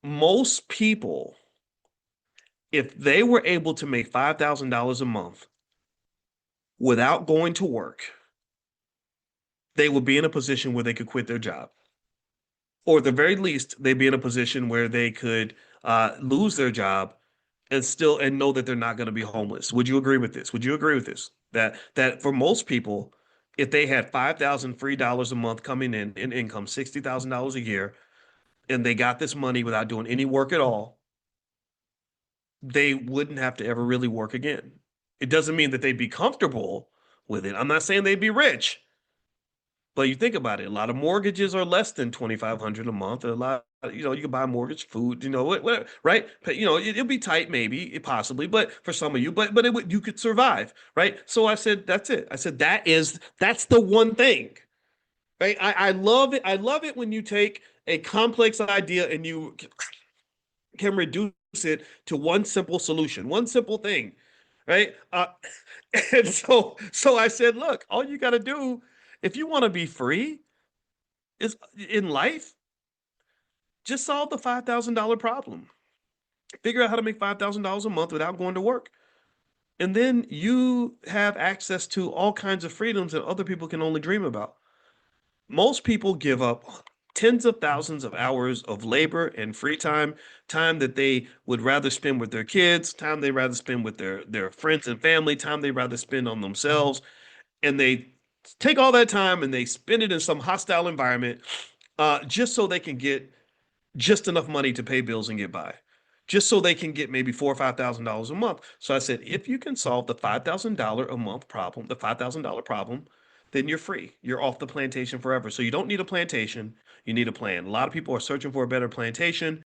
Most people, if they were able to make $5,000 a month without going to work, they would be in a position where they could quit their job. Or at the very least, they'd be in a position where they could lose their job and still and know that they're not going to be homeless. Would you agree with this? Would you agree with this? That for most people, if they had $5,000 free a month coming in income, $60,000 a year, and they got this money without doing any work at all, they wouldn't have to ever really work again. It doesn't mean that they'd be comfortable with it. I'm not saying they'd be rich, but you think about it, a lot of mortgages are less than 2,500 a month. A lot, you can buy mortgage, food, whatever, right? But, it'll be tight, maybe, possibly, but for some of you, but you could survive, right? So I said, that's it. I said that's the one thing, right? I love it. I love it when you take a complex idea and you can reduce it to one simple solution, one simple thing, right? And so I said, look, all you got to do if you want to be free is in life, just solve the $5,000 problem. Figure out how to make $5,000 a month without going to work. And then you have access to all kinds of freedoms that other people can only dream about. Most people give up tens of thousands of hours of labor and free time, time that they would rather spend with their kids, time they rather spend with their friends and family, time they rather spend on themselves. And they take all that time and they spend it in some hostile environment just so they can get just enough money to pay bills and get by, just so they can get maybe $4,000 or $5,000 a month. So I said, if you can solve the $5,000 a month problem, the $5,000 problem, then you're free. You're off the plantation forever. So you don't need a plantation. You need a plan. A lot of people are searching for a better plantation.